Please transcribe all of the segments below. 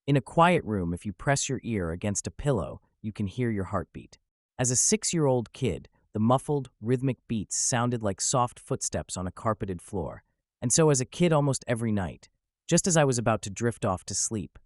In a quiet room, if you press your ear against a pillow, you can hear your heartbeat. As a 6-year-old kid, the muffled, rhythmic beats sounded like soft footsteps on a carpeted floor. And so as a kid almost every night, just as I was about to drift off to sleep,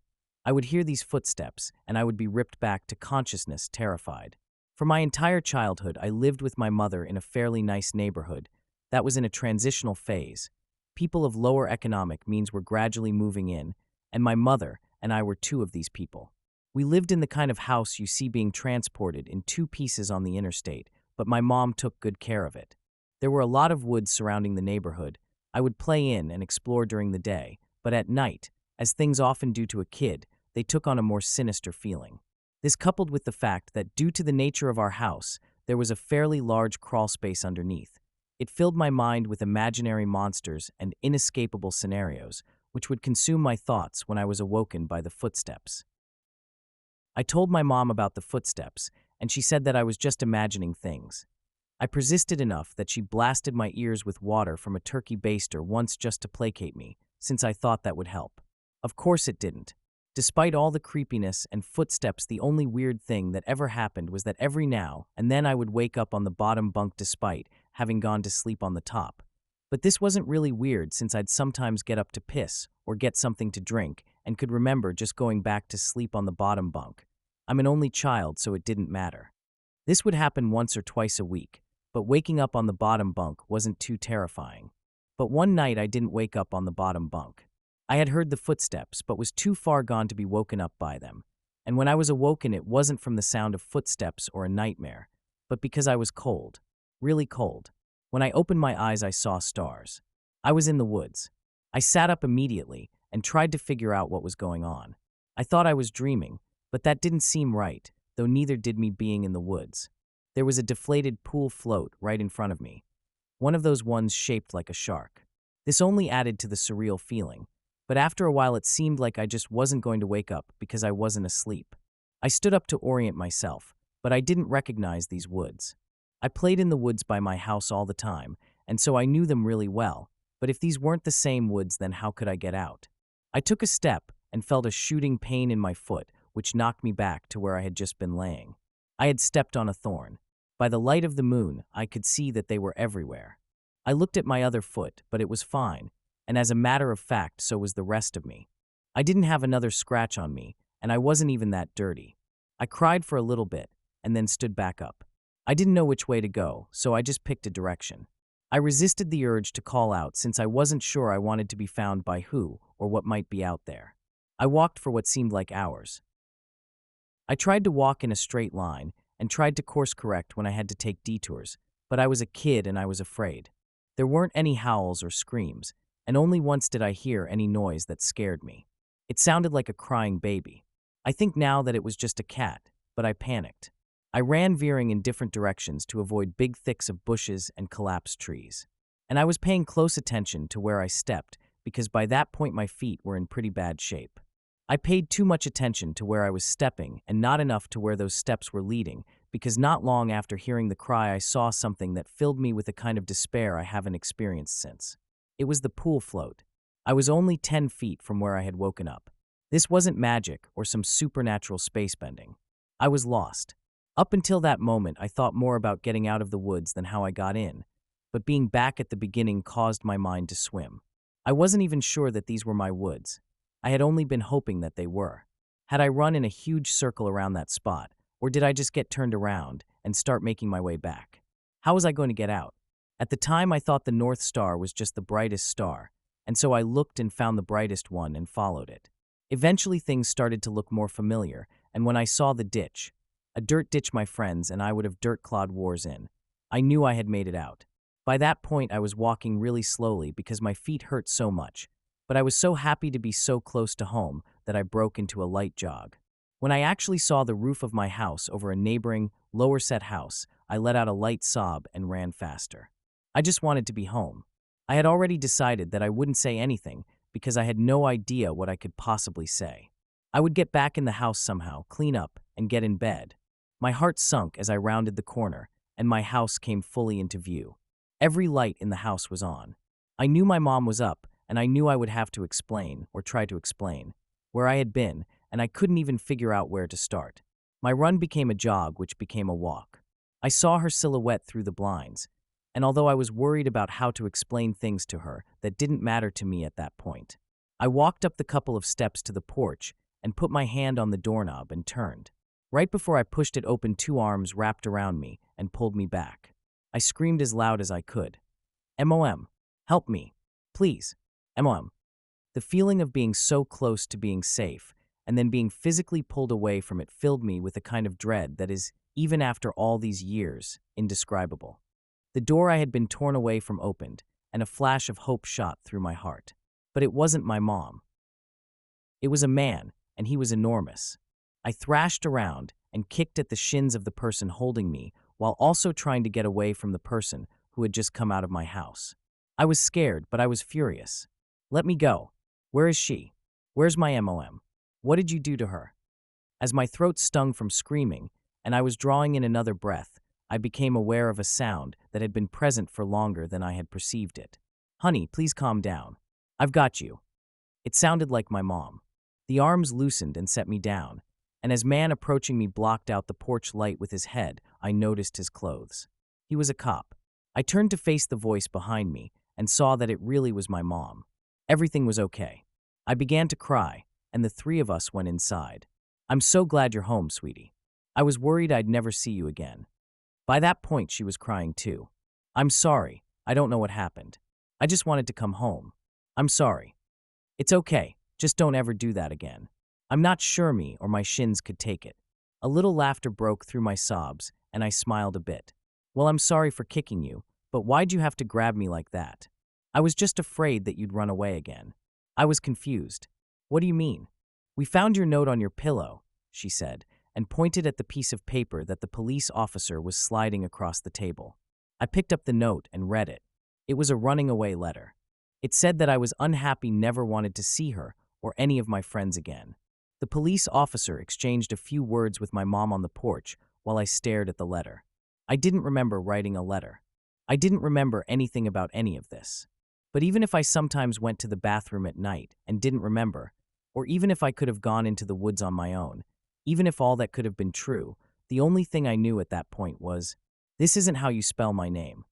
I would hear these footsteps and I would be ripped back to consciousness, terrified. For my entire childhood, I lived with my mother in a fairly nice neighborhood that was in a transitional phase. People of lower economic means were gradually moving in, and my mother and I were two of these people. We lived in the kind of house you see being transported in two pieces on the interstate, but my mom took good care of it. There were a lot of woods surrounding the neighborhood. I would play in and explore during the day, but at night, as things often do to a kid, they took on a more sinister feeling. This coupled with the fact that due to the nature of our house, there was a fairly large crawl space underneath. It filled my mind with imaginary monsters and inescapable scenarios, which would consume my thoughts when I was awoken by the footsteps. I told my mom about the footsteps, and she said that I was just imagining things. I persisted enough that she blasted my ears with water from a turkey baster once just to placate me, since I thought that would help. Of course it didn't. Despite all the creepiness and footsteps, the only weird thing that ever happened was that every now and then I would wake up on the bottom bunk despite having gone to sleep on the top. But this wasn't really weird since I'd sometimes get up to piss or get something to drink and could remember just going back to sleep on the bottom bunk. I'm an only child, so it didn't matter. This would happen once or twice a week, but waking up on the bottom bunk wasn't too terrifying. But one night I didn't wake up on the bottom bunk. I had heard the footsteps, but was too far gone to be woken up by them. And when I was awoken, it wasn't from the sound of footsteps or a nightmare, but because I was cold. Really cold. When I opened my eyes, I saw stars. I was in the woods. I sat up immediately and tried to figure out what was going on. I thought I was dreaming, but that didn't seem right, though neither did me being in the woods. There was a deflated pool float right in front of me, one of those ones shaped like a shark. This only added to the surreal feeling, but after a while it seemed like I just wasn't going to wake up because I wasn't asleep. I stood up to orient myself, but I didn't recognize these woods. I played in the woods by my house all the time, and so I knew them really well, but if these weren't the same woods, then how could I get out? I took a step and felt a shooting pain in my foot, which knocked me back to where I had just been laying. I had stepped on a thorn. By the light of the moon, I could see that they were everywhere. I looked at my other foot, but it was fine, and as a matter of fact, so was the rest of me. I didn't have another scratch on me, and I wasn't even that dirty. I cried for a little bit, and then stood back up. I didn't know which way to go, so I just picked a direction. I resisted the urge to call out since I wasn't sure I wanted to be found by who or what might be out there. I walked for what seemed like hours. I tried to walk in a straight line and tried to course correct when I had to take detours, but I was a kid and I was afraid. There weren't any howls or screams, and only once did I hear any noise that scared me. It sounded like a crying baby. I think now that it was just a cat, but I panicked. I ran veering in different directions to avoid big thicks of bushes and collapsed trees. And I was paying close attention to where I stepped because by that point my feet were in pretty bad shape. I paid too much attention to where I was stepping and not enough to where those steps were leading because not long after hearing the cry I saw something that filled me with a kind of despair I haven't experienced since. It was the pool float. I was only 10 feet from where I had woken up. This wasn't magic or some supernatural space bending. I was lost. Up until that moment, I thought more about getting out of the woods than how I got in, but being back at the beginning caused my mind to swim. I wasn't even sure that these were my woods. I had only been hoping that they were. Had I run in a huge circle around that spot, or did I just get turned around and start making my way back? How was I going to get out? At the time, I thought the North Star was just the brightest star, and so I looked and found the brightest one and followed it. Eventually, things started to look more familiar, and when I saw the ditch, a dirt ditch my friends and I would have dirt-clawed wars in, I knew I had made it out. By that point, I was walking really slowly because my feet hurt so much, but I was so happy to be so close to home that I broke into a light jog. When I actually saw the roof of my house over a neighboring, lower-set house, I let out a light sob and ran faster. I just wanted to be home. I had already decided that I wouldn't say anything because I had no idea what I could possibly say. I would get back in the house somehow, clean up, and get in bed. My heart sunk as I rounded the corner, and my house came fully into view. Every light in the house was on. I knew my mom was up, and I knew I would have to explain, or try to explain, where I had been, and I couldn't even figure out where to start. My run became a jog, which became a walk. I saw her silhouette through the blinds, and although I was worried about how to explain things to her that didn't matter to me at that point, I walked up the couple of steps to the porch and put my hand on the doorknob and turned. Right before I pushed it open, two arms wrapped around me and pulled me back. I screamed as loud as I could. "Mom, help me, please, Mom." The feeling of being so close to being safe and then being physically pulled away from it filled me with a kind of dread that is, even after all these years, indescribable. The door I had been torn away from opened, and a flash of hope shot through my heart. But it wasn't my mom. It was a man, and he was enormous. I thrashed around and kicked at the shins of the person holding me while also trying to get away from the person who had just come out of my house. I was scared, but I was furious. "Let me go. Where is she? Where's my mom? What did you do to her?" As my throat stung from screaming, and I was drawing in another breath, I became aware of a sound that had been present for longer than I had perceived it. "Honey, please calm down. I've got you." It sounded like my mom. The arms loosened and set me down, and as man approaching me blocked out the porch light with his head, I noticed his clothes. He was a cop. I turned to face the voice behind me and saw that it really was my mom. Everything was okay. I began to cry, and the three of us went inside. "I'm so glad you're home, sweetie. I was worried I'd never see you again." By that point, she was crying too. "I'm sorry. I don't know what happened. I just wanted to come home. I'm sorry." "It's okay. Just don't ever do that again." I'm not sure me or my shins could take it. A little laughter broke through my sobs, and I smiled a bit. "Well, I'm sorry for kicking you, but why'd you have to grab me like that?" "I was just afraid that you'd run away again." I was confused. "What do you mean?" "We found your note on your pillow," she said, and pointed at the piece of paper that the police officer was sliding across the table. I picked up the note and read it. It was a running away letter. It said that I was unhappy, never wanted to see her or any of my friends again. The police officer exchanged a few words with my mom on the porch while I stared at the letter. I didn't remember writing a letter. I didn't remember anything about any of this. But even if I sometimes went to the bathroom at night and didn't remember, or even if I could have gone into the woods on my own, even if all that could have been true, the only thing I knew at that point was, "This isn't how you spell my name."